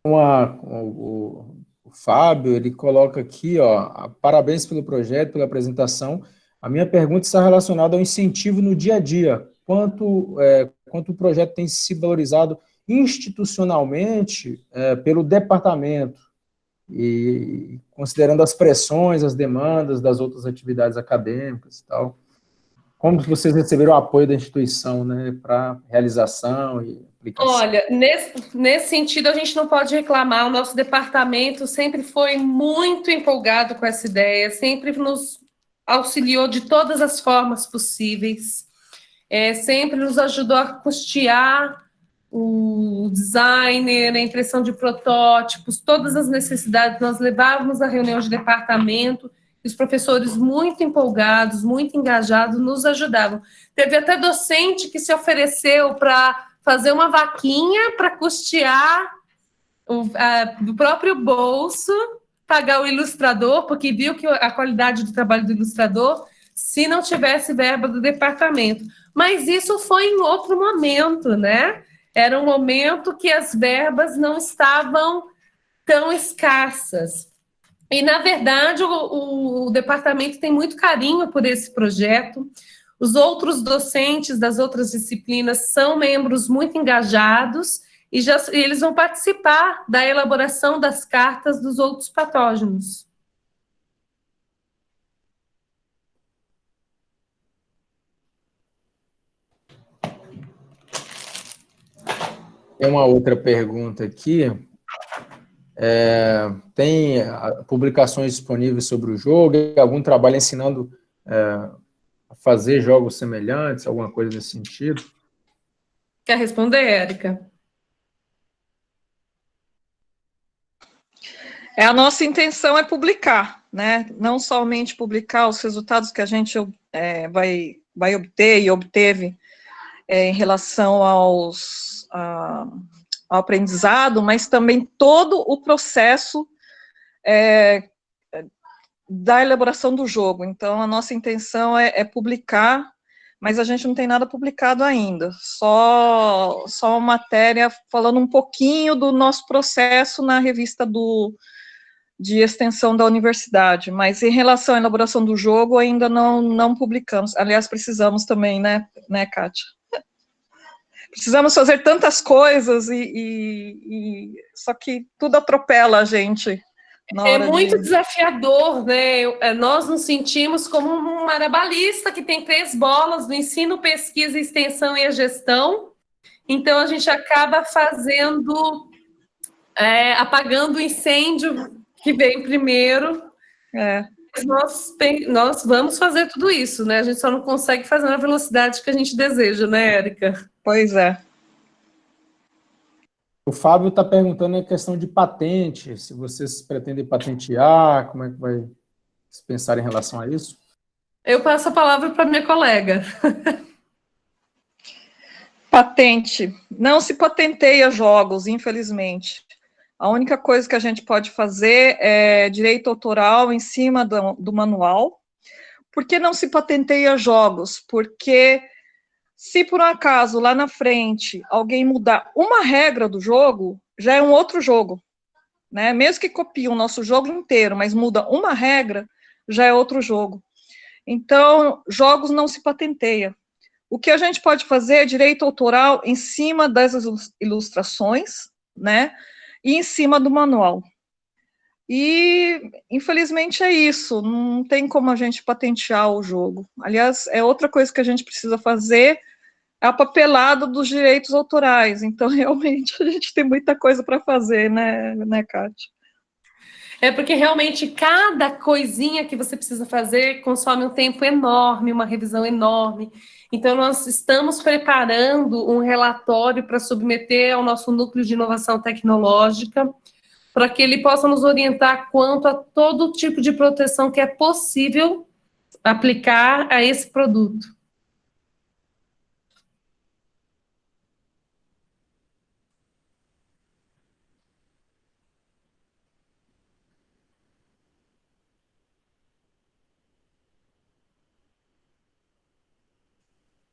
O Fábio, ele coloca aqui, ó, parabéns pelo projeto, pela apresentação. A minha pergunta está relacionada ao incentivo no dia a dia. Quanto o projeto tem sido valorizado institucionalmente pelo departamento, e considerando as pressões, as demandas das outras atividades acadêmicas e tal. Como vocês receberam o apoio da instituição, né, para realização e aplicação? Olha, nesse sentido, a gente não pode reclamar. O nosso departamento sempre foi muito empolgado com essa ideia, sempre nos auxiliou de todas as formas possíveis, sempre nos ajudou a custear o designer, a impressão de protótipos, todas as necessidades. Nós levávamos a reunião de departamento, e os professores muito empolgados, muito engajados, nos ajudavam. Teve até docente que se ofereceu para fazer uma vaquinha para custear do próprio bolso, pagar o ilustrador, porque viu que a qualidade do trabalho do ilustrador, se não tivesse verba do departamento. Mas isso foi em outro momento, né? Era um momento que as verbas não estavam tão escassas. E, na verdade, o departamento tem muito carinho por esse projeto. Os outros docentes das outras disciplinas são membros muito engajados e eles vão participar da elaboração das cartas dos outros patógenos. Tem uma outra pergunta aqui. Tem publicações disponíveis sobre o jogo? Algum trabalho ensinando a fazer jogos semelhantes? Alguma coisa nesse sentido? Quer responder, Érica? A nossa intenção é publicar, né? Não somente publicar os resultados que a gente vai obter e obteve em relação ao aprendizado, mas também todo o processo da elaboração do jogo. Então, a nossa intenção é publicar, mas a gente não tem nada publicado ainda, só uma matéria falando um pouquinho do nosso processo na revista de extensão da universidade, mas em relação à elaboração do jogo, ainda não publicamos. Aliás, precisamos também, né, Kátia? Precisamos fazer tantas coisas, só que tudo atropela a gente, É muito desafiador, né? Nós nos sentimos como um marabalista que tem 3 bolas do ensino, pesquisa, extensão e a gestão. Então, a gente acaba fazendo, apagando o incêndio que vem primeiro. Nós vamos fazer tudo isso, né? A gente só não consegue fazer na velocidade que a gente deseja, né, Érica? Pois é. O Fábio está perguntando a questão de patente, se vocês pretendem patentear, como é que vai se pensar em relação a isso? Eu passo a palavra para minha colega. Patente. Não se patenteia jogos, infelizmente. A única coisa que a gente pode fazer é direito autoral em cima do manual. Por que não se patenteia jogos? Porque se por um acaso lá na frente alguém mudar uma regra do jogo, já é um outro jogo, né? Mesmo que copie o nosso jogo inteiro, mas muda uma regra, já é outro jogo. Então, jogos não se patenteia. O que a gente pode fazer é direito autoral em cima das ilustrações, né? E em cima do manual. E, infelizmente, é isso. Não tem como a gente patentear o jogo. Aliás, é outra coisa que a gente precisa fazer, a papelada dos direitos autorais. Então, realmente, a gente tem muita coisa para fazer, né, Kátia? É porque, realmente, cada coisinha que você precisa fazer consome um tempo enorme, uma revisão enorme. Então, nós estamos preparando um relatório para submeter ao nosso núcleo de inovação tecnológica, para que ele possa nos orientar quanto a todo tipo de proteção que é possível aplicar a esse produto.